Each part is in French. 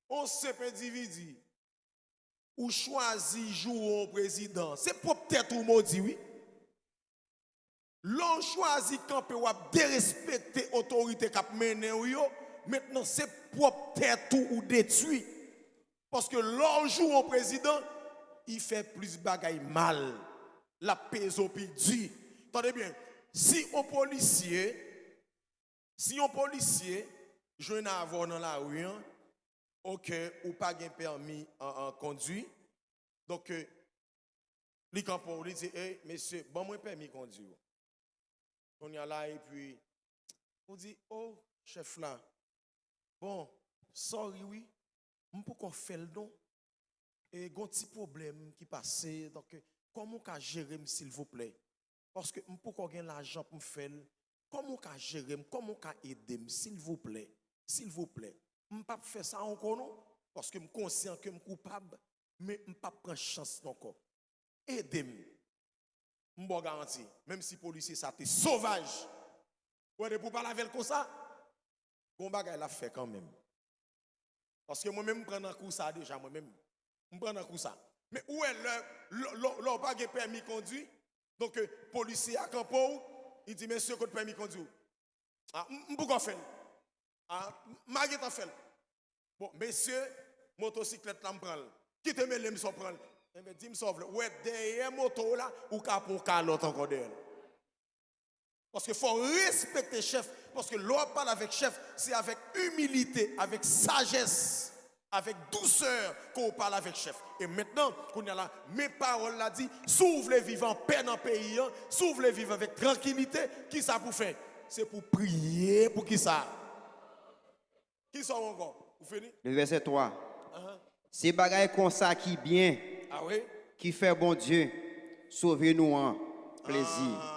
on simple individu ou choisi jouer au président, c'est pour peut-être ou maudit, oui. L'on choisit camper ou dérespecter l'autorité qui a mené ou yo, maintenant c'est pour peut-être ou détruit. Parce que l'on joue au président, il fait plus bagaille mal. La pèse au dit. Attendez bien, si un policier joue à avoir dans la rue, ok, ou pas de permis en conduire, donc, les campons, ils disent, hey, monsieur, bon, moi, permis de conduire. On y a là, et puis, on dit, oh, chef là, bon, sorry, oui, on peut qu'on fait le don. Et il y a un petit problème qui passe, donc, comment on peut gérer, s'il vous plaît? Parce que on peut qu'on ait l'argent pour me faire. Comment on peut gérer, comment on peut aider, s'il vous plaît? S'il vous plaît. Je ne peux pas faire ça encore, non? Parce que je suis conscient que je suis coupable, mais je ne peux pas prendre chance encore. Aidez-moi. Je vous garantis, même si les policiers sont sauvages, pour pas la faire comme ça, on va la fait quand même. Parce que moi-même, je prends un coup ça déjà, moi-même. Je prends un coup ça. Mais où est le pas de permis de conduire? Donc, le policier à Campo, il dit, monsieur, que permis de conduire. Ah, je peux faire. Ah, je peux faire. Bon, monsieur, motocyclette là, je prends. Quittez-moi, je me prends. Mais dis-moi, sauve-le. Ouais, derrière moto là, ou qu'à pour l'autre encore derrière. Parce qu'il faut respecter le chef. Parce que l'on parle avec chef, c'est avec humilité, avec sagesse, avec douceur qu'on parle avec chef. Et maintenant, qu'on a là, mes paroles là dit, s'ouvre les vivants en paix dans le pays, s'ouvre les vivants avec tranquillité, qui ça pour faire? C'est pour prier, pour qui ça? Qui ça encore? Vous finissez? Le verset 3. C'est bagaille comme ça qui bien. Ah oui? Qui fait bon Dieu, sauvez-nous en plaisir.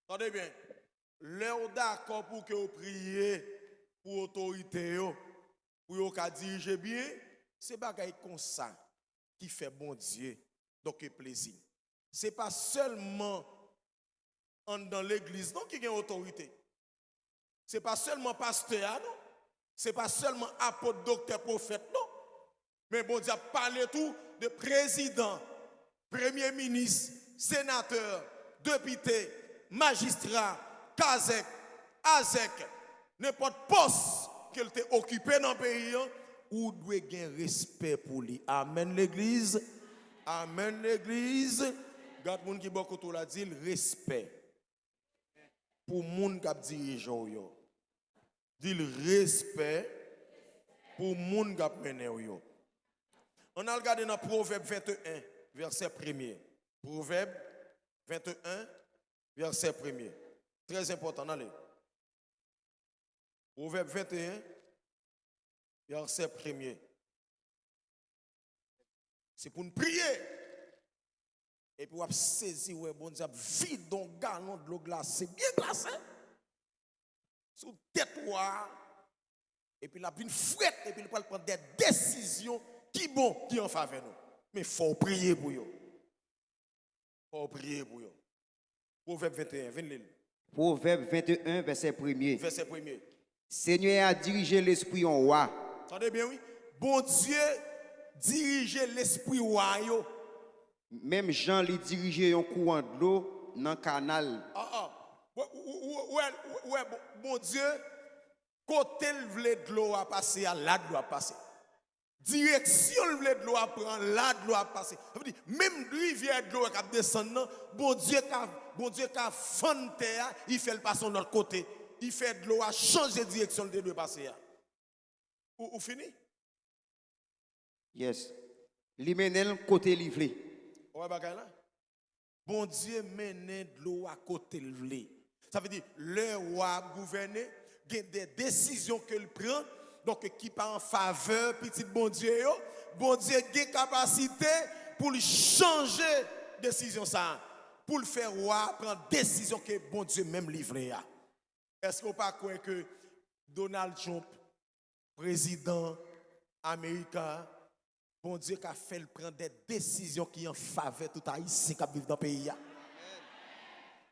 Attendez bien, l'heure d'accord pour que vous priez pour l'autorité, pour vous diriger bien, c'est bagaille comme ça qui fait bon Dieu, donc plaisir. Ce n'est pas seulement dans l'église non, qui a autorité. Ce n'est pas seulement pasteur, non. Ce n'est pas seulement apôtre, docteur, prophète, non. Mais bon Dieu a parlé tout de président, premier ministre, sénateur, député, magistrat, kazek, azek, n'importe poste qu'elle t'ait occupé dans le pays, ou doit gagner respect pour lui. Amen l'église. Amen l'église. Garde moun qui beaucoup tout la dit respect pour moun qui dirige yo. Dit respect pour moun qui mené yo. On a regardé dans Proverbe 21, verset 1er. Proverbe 21, verset 1er. Très important, allez. Proverbe 21, verset 1er. C'est pour nous prier. Et puis, on va saisir, ouais, bon Dieu, vide dans le galon de l'eau glacée, bien glacé. Sous tête, et puis, la une frette, et puis, il va prendre des décisions qui bon, qui en faveur nous. Mais il faut prier pour eux. Il faut prier pour eux. Proverbe 21, venez. Proverbe 21, verset 1er. Verset 1er. Seigneur a dirigé l'esprit en roi. Attendez bien, oui. Bon Dieu dirige l'esprit roi. Même Jean lui dirigeait un courant de l'eau dans le canal. Ouais, bon Dieu, côté le de l'eau a passé, là de l'eau a passé. Direction le de l'eau a prendre, là de l'eau a passé. Même rivière de l'eau qui descend, bon Dieu qui a fond terre, il fait le passer de l'autre côté. Il fait de l'eau à changer de direction de l'eau passer. Ou fini? Yes. Il mène le côté livré. Ouais, bagay là. Bon Dieu mène de l'eau à côté livré. Ça veut dire, le roi gouverner, il y a des décisions qu'il prend, donc qui part en faveur, petit bon Dieu, bon Dieu a une capacité pour changer décision ça, pour le faire roi, prendre décision que bon Dieu même livré. Est-ce qu'on pas croire que Donald Trump, président américain, bon Dieu qui a fait prendre des décisions qui en faveur tout haïtien qui vivent dans le pays.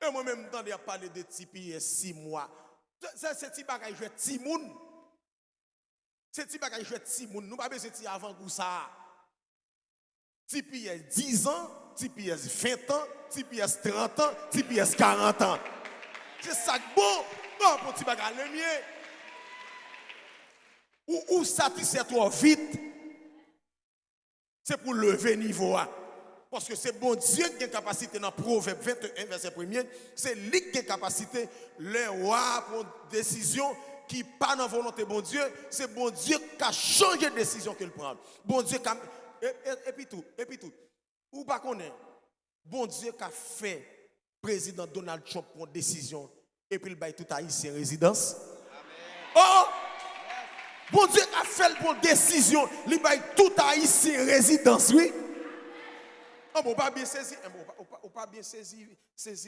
Et moi-même, je parler de Tipi 6 mois. C'est petit bagage, je Timoun. C'est ti bagay jouet ti moun, nous pas besoin ti avant pour ça. Ti PS 10 ans, ti PS 20 ans, ti PS 30 ans, ti PS 40 ans. C'est ça que bon, non pour ti bagay le mien. Ou satisfait trop vite. C'est pour lever niveau. Parce que c'est bon Dieu qui a capacité dans Proverbe 21, verset 1er. C'est lui qui a capacité, le roi pour une décision qui pas dans la volonté de bon Dieu. C'est bon Dieu qui a changé de décision qu'il prend. Bon Dieu qui a. Et puis tout. Ou pas connaît. Bon Dieu qui a fait président Donald Trump pour une décision. Et puis il baille tout haïtien résidence. Amen. Oh! Bon Dieu a fait pour décision, il baille tout haïtien résidence, oui. On ne pas bien saisir, on pas bien saisir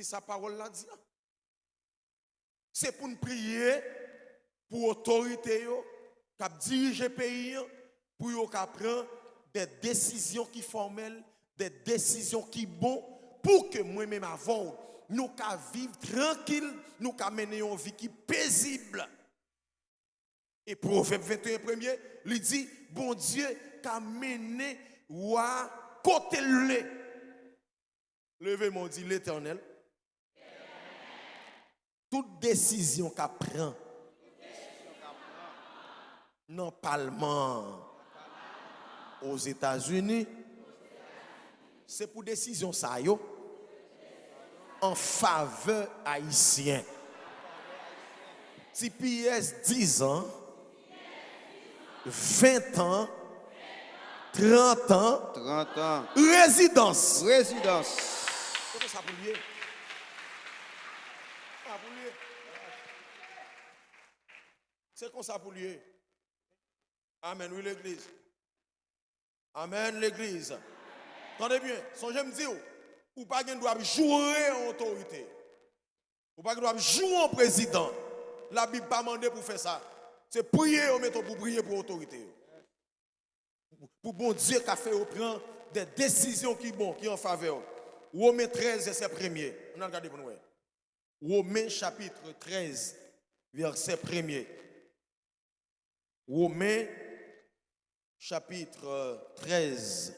sa parole là dit. C'est pour nous prier pour l'autorité qui dirige le pays, pour qu'ils prennent des décisions qui formelles, des décisions qui bon, pour que moi-même avant, nous puissions vivre tranquille, nous puissions mener une vie qui paisible. Et Proverbe 21 premier, il dit, bon Dieu, qu'a mené ou à côté le. Levez-moi, dit l'Éternel. Toute décision qu'a prend dans le Parlement aux États-Unis, c'est pour décision ça yo en faveur haïtien. Si PS 10 ans, 20 ans, 30 ans, 30 ans. Résidence. C'est ça pour lui. C'est comme ça pour lui. Amen, oui, l'église. Amen, l'église. Attendez bien, songez me dire, ou pas qu'on doit jouer en autorité. Ou pas qu'on doit jouer en président. La Bible pas demandé pour faire ça. C'est prier au méthode pour prier pour l'autorité. Pour bon Dieu qui a fait prendre des décisions qui sont qui en faveur. Romains 13, verset 1er. On a regardé pour nous. Romains chapitre 13, verset 1er. Romains chapitre 13,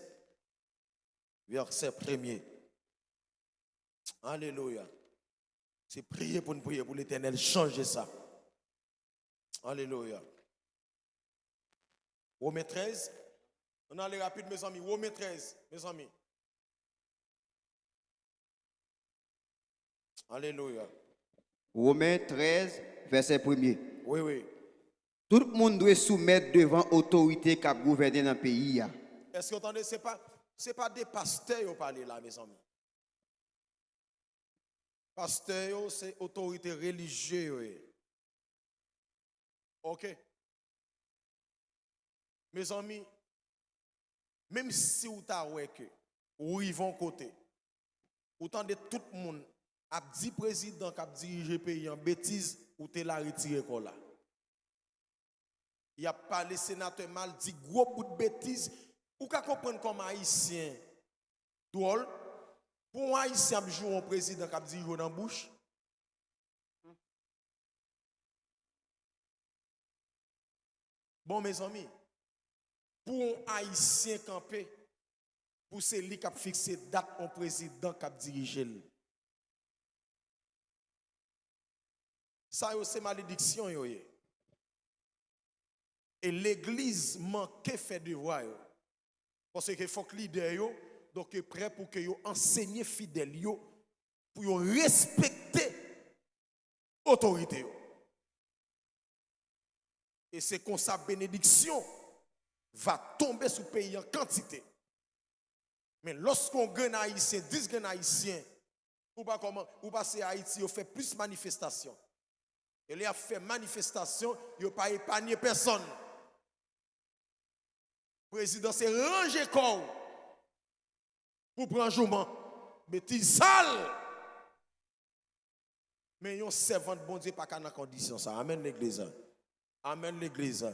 verset 1er. Alléluia. C'est prier pour nous prier pour l'Éternel. Changer ça. Alléluia. Romains 13. On a les rapides, mes amis. Romains 13, mes amis. Alléluia. Romains 13, verset 1er. Oui. Tout le monde doit soumettre devant l'autorité qui a gouverné dans le pays. Est-ce que vous entendez? Ce n'est pas des pasteurs qui parlent là, mes amis. Pasteurs, c'est autorité religieuse. Ok? Mes amis, même si vous avez que ou ils vont côté, autant de tout le monde a dit président qui a dirigé le pays en bêtise ou te la retiré là. Il a parlé sénateur mal dit gros bout de bêtise ou qu'à comprendre comme haïtien drôle pour un haïtien jouer un président qui a dirigé dans la bouche. Bon mes amis, pour un haïtien campé, pour celui qui a fixé date au président qui a dirigé. Ça, c'est malédiction. Et l'église manque fait devoir. Parce qu'il faut que les leaders donc prêt pour que vous enseignez fidèles pour respecter l'autorité. Et c'est comme ça bénédiction va tomber sur le pays en quantité. Mais lorsqu'on gagne haïtien, 10 gagne haïtien, ou pas comment, ou passer à Haïti, on fait plus de manifestations. Et là, fait manifestation, il n'a pas épargné personne. Le président s'est rangé corps pour prendre un jour. Mais il sale. Mais il servant de bon Dieu pas qu'à dans condition ça. Amen l'église. Amen l'église.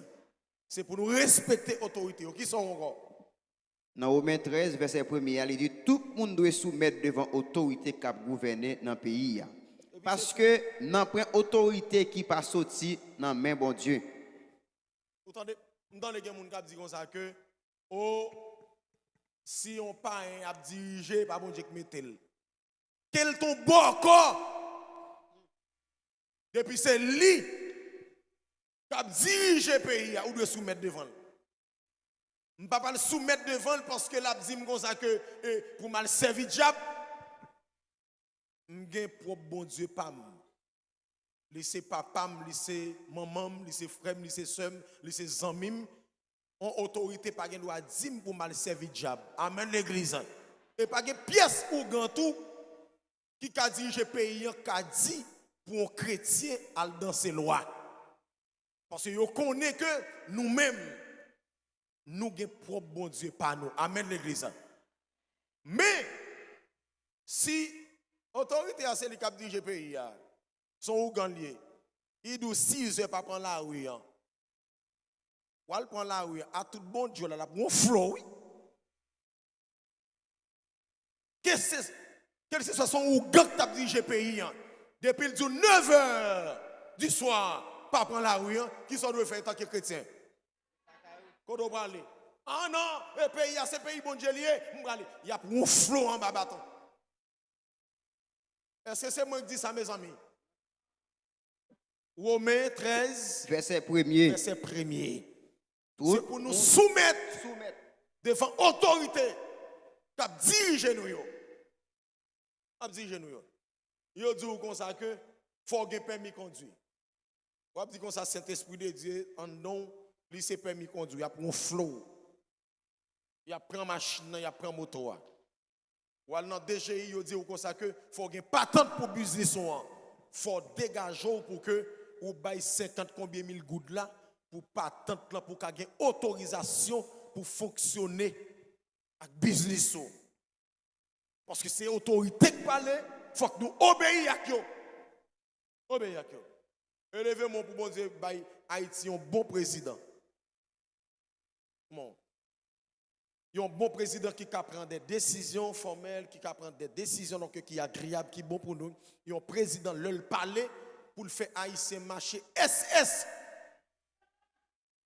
C'est pour nous respecter l'autorité. Qui sont encore? Dans Romains 13, verset 1er, il dit tout le monde doit soumettre devant l'autorité qui a gouverné dans le pays. Parce que n'a pas autorité qui pas sorti dans main bon Dieu. Vous entendez? Dans les gens qui disent comme ça que oh si on pas a dirigé pas bon Dieu qui mettel. Quel ton bon corps depuis c'est lui qui a dirigé le pays ou de soumettre devant. Je ne peux pas le soumettre devant parce que la dit comme ça que pour mal servir diable m'gen propre bon Dieu pam. Laissez papa, laissez maman, laissez frère, laissez soeur, laissez amis, en autorité pas gen droit dire pour mal servir diable. Amen l'église. Et pas gen pièce ou gantou qui a dirigé pays qu'a dit pour un chrétien à dans ses lois. Parce que yo connaît que nous-mêmes nous gen propre bon Dieu pas nous. Amen l'église. Mais si autorité a celle qui a dirigé pays son Ougandien, il doit 6 heures pas prendre la rue. Ou elle prend la rue, à tout bon Dieu, là, pour un flow, oui. Qu'est-ce que ce soit son Ougand qui a dirigé le pays, depuis le 9 heures du soir, pas prendre la rue, qui sont doit faire en tant que chrétien? Quand on parle, ah non, le pays, c'est pays bon Dieu lié, il y a pour un flow en bas bâton. Est-ce que c'est moi qui dis ça, mes amis? Romains 13, verset 1er. Verset 1er. C'est pour nous soumettre devant autorité qui a dirigé nous. A dirigé nous. Yo dit comme ça que faut un permis conduire. Ou dit comme ça Saint-Esprit de Dieu en non lycée permis conduire, il y a pour un flow. Il y a prend machine, il y a prend moto. Ou dans DGI yo dit comme ça que faut un patente pour business faut dégager pour que ou bail 50 combien mille gouttes là pour patente là pour qu'il y ait autorisation pour fonctionner avec business. Parce que c'est autorité qui parle, il faut que nous obéissions à eux. Obéissons à eux. Élevez-moi pour bon Dieu, Haïti un bon président. Bon. Il y a un bon président qui prend des décisions formelles, qui prend des décisions donc, qui est agréable, qui est bon pour nous. Il y a un président, le parler pour le faire Haïtien marcher SS.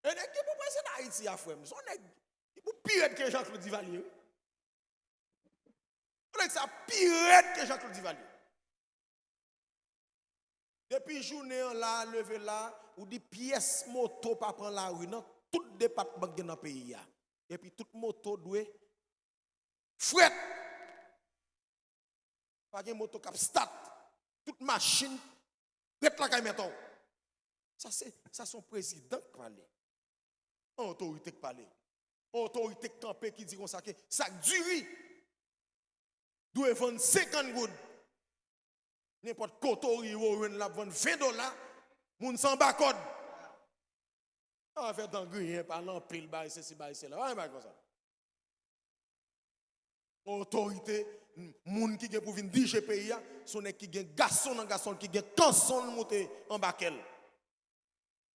Et qui pour président Haïti à frère, son nèg pour pire que Jean-Claude Duvalier. On ça pire que Jean-Claude Duvalier. Depuis journée là, levé là, ou dit pièces moto pas prendre la rue dans tout département dans le pays. Et puis toute moto doit fret. Pas de moto cap start. Toute machine fret la caméra. Ça son président qui parle. Autorité qui parle. Autorité qui campé qui dit comme ça que ça dure. Doit vendre 50 gouttes. N'importe cotori ou la vendre $20. Moun sans barcode. On va faire dans grien par l'empile, c'est là. Ouais, comme ça. Autorité, moun qui gen pour venir diriger pays, son qui gen garçon qui gen canson monter en bakel.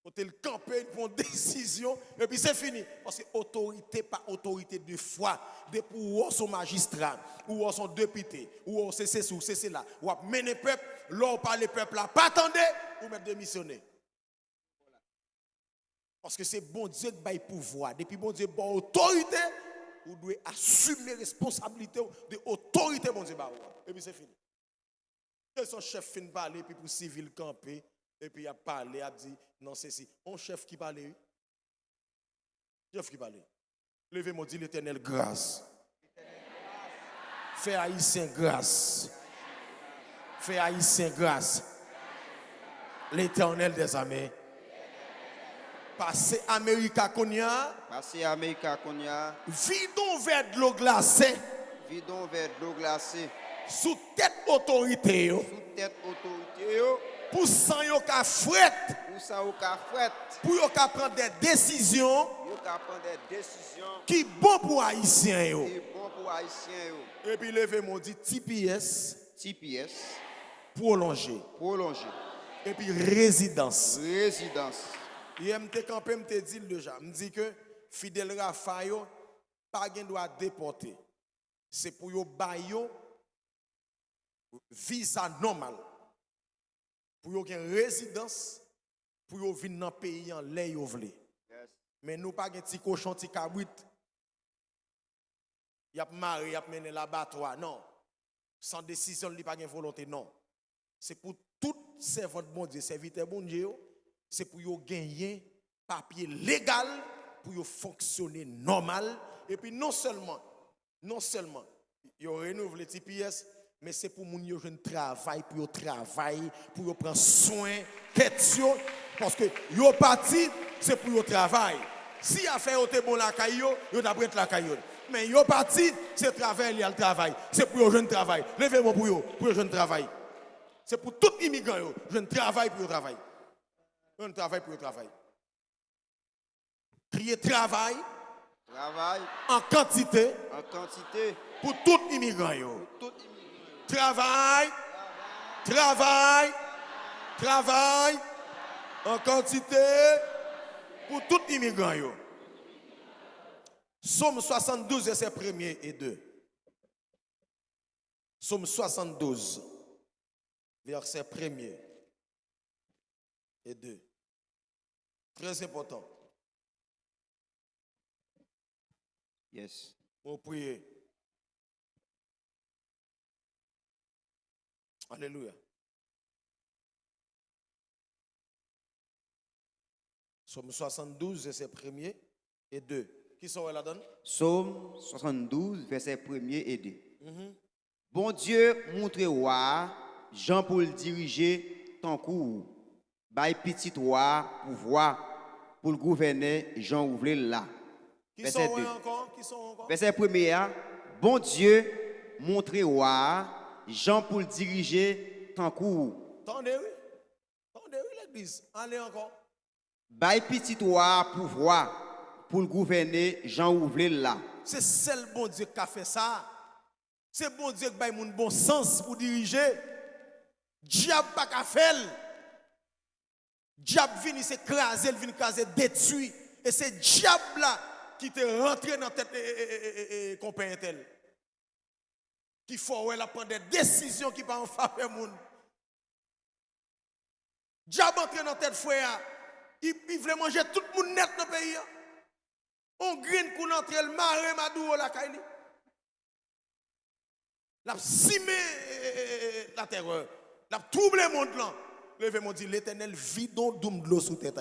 Quand il camper, pour une décision, et puis c'est fini. Parce que autorité, pas autorité de foi. De pour son magistrat, ou son député, ou c'est là. Ou mener le peuple, là, parle le peuple là, pas attendez, ou mettre démissionner. Parce que c'est bon Dieu qui a le pouvoir. Depuis bon Dieu a autorité, vous devez assumer responsabilité de autorité bon Dieu. Et puis c'est fini. Et son chef fin parler, puis pour civil camper, et puis il a parlé, il a dit, non c'est si. Un chef qui parle, chef qui parle. Levez-moi, dit l'Éternel grâce. Fais haïtien grâce. Fais haïtien grâce. L'Éternel des armées. Passez América Konya. Passez América Konya. Vidons vers de l'eau glacée. Vidons vers de l'eau glacée. Sous tête autorité. Sous tête autorité. Pour ça yo ka fret. Pour ça yo ka fret. Pour yo ka prendre des décisions. Yo ka prendre des décisions. Qui bon pour haïtien yo. Qui bon pour haïtien yo. Et puis levez mon dit TPS. TPS. Prolongé. Prolongé. Et puis résidence. Résidence. Et m'te campé m'te dit déjà, me dit que Fidel Rafael pas gen doit déporter. C'est pour yo bayo visa normal. Pour yo gen résidence, pour yo venir dans pays en lè yo vle. Mais nous pas un petit cochon, petit cabrit. Y a maré, y a mené l'abattoir. Non. Sans décision, il n'y a pas de volonté. Non. C'est pour tout servant de bon Dieu, serviteur bon Dieu, c'est pour yo gagner papier légal, pour yo fonctionner normal. Et puis non seulement, yo renouvelé les TPS, mais c'est pour moun yo jeune travail, pour yo travail, pour yo prendre soin, tête yo, parce que yo parti, c'est pour yo travail. Si a fait yo bon la caillou, yo d'après la caillou. Mais yo parti, c'est travail, il y a le travail. C'est pour yo jeune travail. Levez-moi pour yo jeune travail. C'est pour tout immigrant, je ne travaille pour le travail. Je ne travaille pour le travail. Crier travail. Travail. En quantité. En quantité. Pour tout immigrant. Pour tout immigrant. Travail. Travail. Travail. En quantité. Pour tout immigrant. Somme 72, verset 1er et 2. Somme 72. Verset 1er et 2. Très important. Yes. Pour prier. Alléluia. Somme 72, verset 1er et 2. Qui sont là-dedans? Somme 72, verset 1er et 2. Bon Dieu, montre-moi, Jean pour le diriger ton cours. Bail petit roi, pouvoir pour le gouverner, Jean ouvre là. Qui sont encore? Qui sont encore? Verset 1er. Bon Dieu, montre-moi, Jean pour le diriger ton cours. Tendez, oui. Tendez, oui, l'église. Allez encore. Bail petit roi, pouvoir pour le gouverner, Jean ouvre là. C'est seul bon Dieu qui a fait ça. C'est bon Dieu qui a un bon sens pour diriger. Diable pas qu'à faire. Diable vient s'écraser, vient s'écraser, détruit. Et c'est diable là qui te rentré dans la tête compagnie tel. Qui faut elle prendre des décisions qui pas en faveur monde. Diable entre dans la tête frère. Il veut manger tout le monde net dans le pays. On grine qu'on entre le maré madou la kaili. La simé la terreur. La troublé le monde là. Levez-moi dit l'Éternel vidon doum de l'eau sous tête.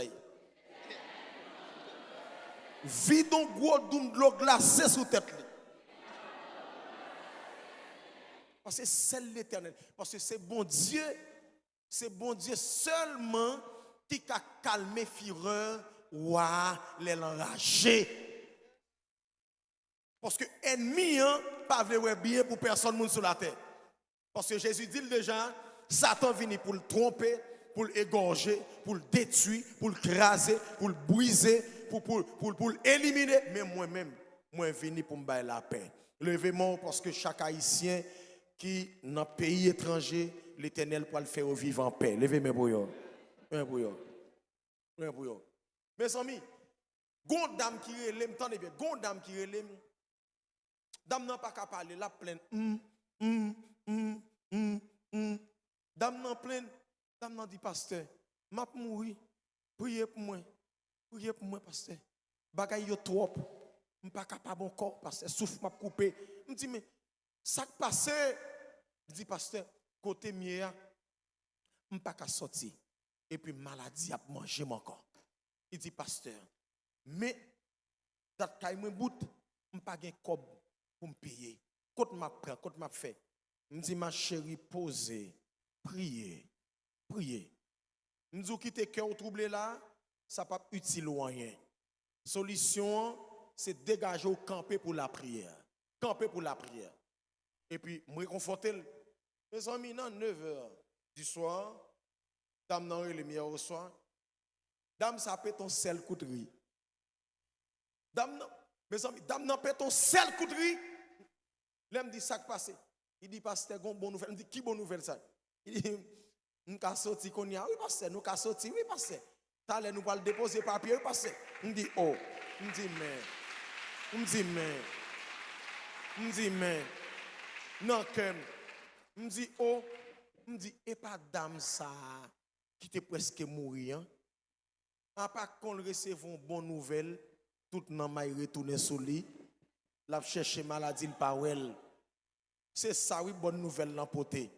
Vidon gros doum de l'eau glacée sous tête. Parce que c'est l'Éternel. Parce que c'est bon Dieu seulement qui a calmé fureur ou les enragés. Parce que ennemi pas veut bien pour personne sur la terre. Parce que Jésus dit déjà, Satan vient pour le tromper, pour l'égorger, pour le détruire, pour le craser, pour le briser, pour l'éliminer. Mais moi-même, moi venu pour me faire la paix. Levez-moi parce que chaque Haïtien qui dans un pays étranger, l'Éternel pour le faire vivre en paix. Levez-moi pour vous. Mes amis, gondam qui relève, attendez bien, gondam qui relève, dame n'a pas qu'à parler, la pleine, dame n'a pleine, dame n'a dit pasteur, m'a mouri, priez pour moi, pasteur, bagay yo trop, m'pas capable encore, pasteur, souffle m'a coupé, me dit mais ça qui passe, dit pasteur, côté mien, m'pas qu'à sortir, et puis maladie a mangé encore. Il dit, pasteur, mais, dat kay mwen bout, m'pa gen kob pour me payer. Côte m'a prend, côte m'a fait. Me dit, ma chérie, posez, priez. Me dit, quitter cœur troublé là, ça pas utile ou rien. Solution, c'est dégager ou camper pour la prière. Camper pour la prière. Et puis, me réconforter. Mes amis, dans 9h du soir, dame nan le meilleur au soir, dame ça peut ton seul coup de riz. Dame, mes amis, dame n'a pas ton seul coup de riz. L'homme dit ça qui passe. Il dit, pasteur, bonne nouvelle. Il dit, qui bonne nouvelle ça? Il dit, nous avons sorti qu'on y a. Oui, pasteur, nous avons sorti. Oui, pasteur. T'allez, nous allons déposer papier. Oui, pasteur. Il dit, oh. Il dit, mais. Non, que. Il dit, oh. Il dit, et pas dame ça qui était presque mourir. À part qu'on recevons une bonne nouvelle, tout nan may retourner sur lui, l'a chercher maladie le pas wel. C'est ça oui bonne nouvelle l'emporter.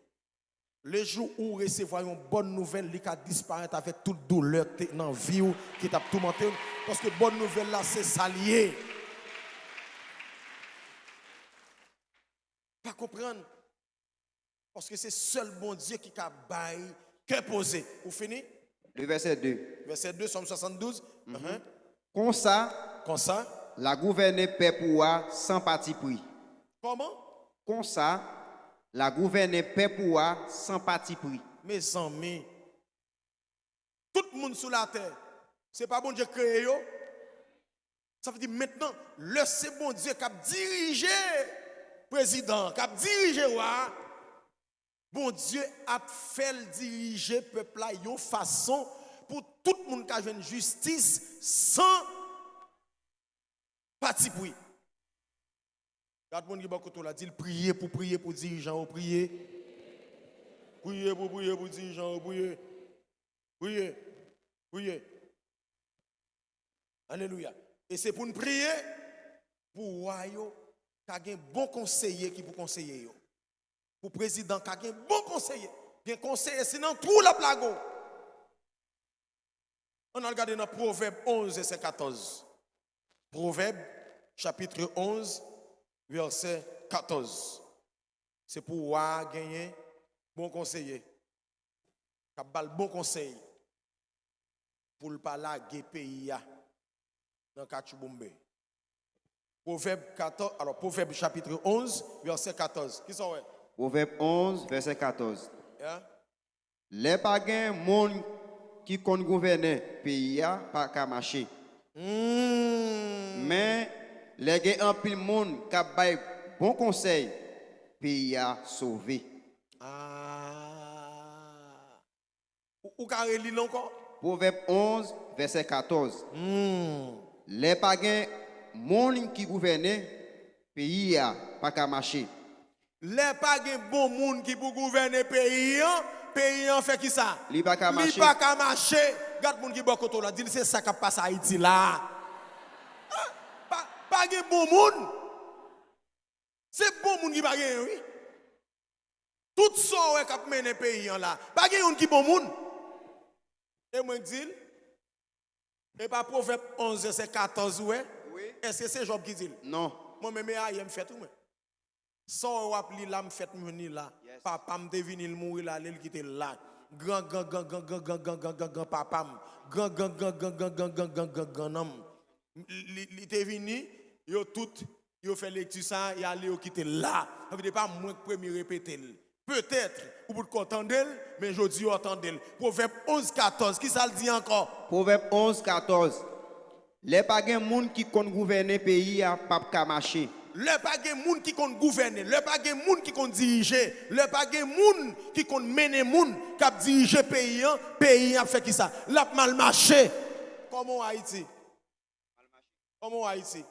Le jour où recevoir une bonne nouvelle, il va disparaître avec toute douleur dans la vie qui t'a tourmenté. Parce que bonne nouvelle là, c'est salier. Pas comprendre. Parce que c'est seul bon Dieu qui a bail, qui a posé. Vous finissez? Le verset 2. Verset 2, Somme 72. Comme ça, la gouverner paix pour sans parti pris. Comment? Comme ça, la gouverner paix pour sans parti pris. Mes amis, tout le monde sur la terre, c'est pas bon Dieu créé yo. Ça veut dire maintenant, c'est bon Dieu qui a dirigé président, qui a dirigé roi. Bon Dieu a fait diriger peuple là de façon pour tout le monde qui a une justice sans parti pris. Regarde mon qui beaucoup là dit prier pour dirigeant, prier. Prier pour dirigeant, prier. Alléluia. Et c'est pour nous prier pour roi qui a un bon conseiller qui pour conseiller yo. Pour président qui a un bon conseiller, un conseiller sinon tout la plago. On a regardé dans Proverbe 11 et 14. Proverbe chapitre 11 verset 14. C'est pour roi gagner bon conseiller. Qui a bon conseil pour ne pas laguer pays dans Kachubombe. Proverbe 14, alors Proverbe chapitre 11 verset 14. Qui sont Proverbe 11 verset 14. Yeah. Les pagans monde qui compte gouverner pays pas qu'à marcher. Mais les gens en pile monde qui bail bon conseil pays a sauvé. Ou carré li encore? Proverbe 11 verset 14. Les pagans monde qui gouverne pays a pas qu'à marcher. Les pagans bon monde qui pour gouverner pays en fait qui ça? Li pas qu'à marcher. Li pas qu'à marcher. Regarde moun qui bokoto là, dit c'est ça qui passe à Haïti là. Pas gen bon monde. C'est bon monde qui pas gen oui. Tout ça ouais qui mène pays là. Pas gen yon qui bon monde. Et moi dis et pas Proverbe 11 verset 14 ouais. Oui. Est-ce que c'est Job qui dit? Non. Moi même me fait tout moi. Sans rappeler là me fait venir là. Papa me devine il mourir là, il quitter là. Grand papa. Grand homme. Il était venu, yo tout yo fait lecture ça, il allé quitter là. Donc pas moins que premier répéter. Peut-être ou pour content d'elle, mais je dis autant d'elle. Proverbe 11 14, qui ça le dit encore? Proverbe 11 14. Les pagans monde qui compte gouverner pays a pas qu'à marcher. Le pas gen moun qui compte gouverner, le pas gen moun qui compte diriger, le pas gen moun qui compte mener moun qui diriger pays a fait qui ça? L'a mal marché. Comment Haïti? Comment Haïti?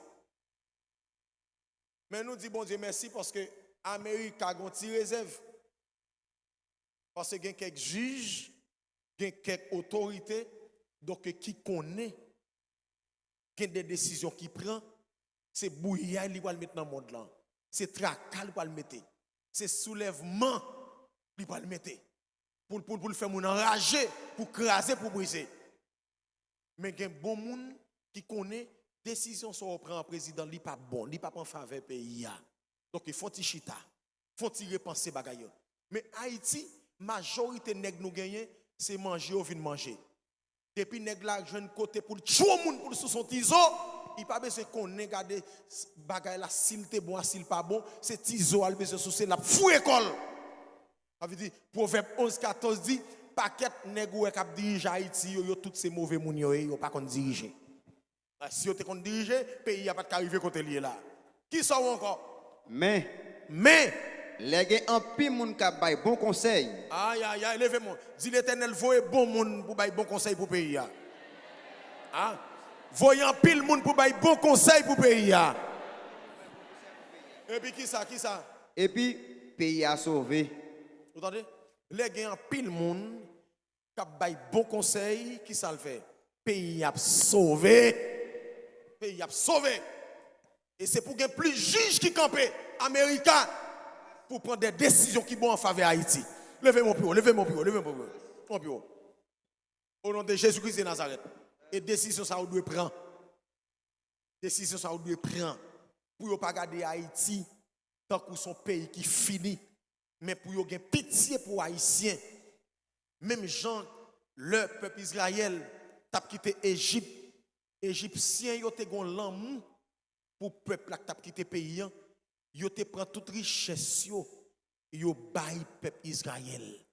Mais nous disons bon Dieu merci parce que l'Amérique a une petite réserve. Parce que il y a quelques juges, il y a quelques autorités, donc qui connaît, qui a des décisions qui prend. C'est bouillia qui va le mettre dans le monde là. C'est tracas qui va le mettre. C'est soulèvement qui va le mettre. Pour le faire mon enrager, pour craser, pour briser. Mais il y a un bon monde qui connaît décision sur le président, il n'est pas bon, il n'est pas en faveur du pays. Donc il faut qu'il chita, il faut qu'il repense bagaille. Mais Haïti, majorité nèg nous gagner, c'est manger ou venir manger. Depuis nèg la jeune côté pour tuer monde pour sous son tiso. Il pas besoin qu'on regarde bagaille là s'il te bon s'il pas bon c'est tiso al besoin sous la fou école. Ça veut dire Proverbe 11 14 dit paquet nèg ou k'ap dirige Haïti yo tous ces mauvais moun yo pas qu'on diriger. Si yo te qu'on diriger pays a pas arriver côté lié là. Qui sont encore? Mais les gens en pile moun k'ap bay bon conseil. Aïe levez-moi. Dit l'Éternel voye bon moun pour bay bon conseil pour pays là. Ah voyant pile monde pour bailler bon conseil pour pays. Et puis qui ça? Et puis pays a sauvé. Vous entendez? Les gens pile monde qui bailler bon conseil, qui ça le fait? Pays a sauvé. pays a sauvé. Et c'est pour qu'il y ait plus de juges qui campent américains pour prendre des décisions qui vont en faveur d'Haïti. Levez mon pied, levez mon pied, levez mon pied. Au nom de Jésus-Christ de Nazareth. Et décision ça vous doit prendre. Décision ça vous doit prendre. Pour ne pas garder Haïti tant que son pays qui finit. Mais pour avoir pitié pour Haïtiens. Même Jean, le peuple Israël, t'a quitté Égypte. Égyptiens, ils ont l'amour pour le peuple qui t'a quitté pays. Ils ont pris toute richesse, ils ont baillé le peuple Israël.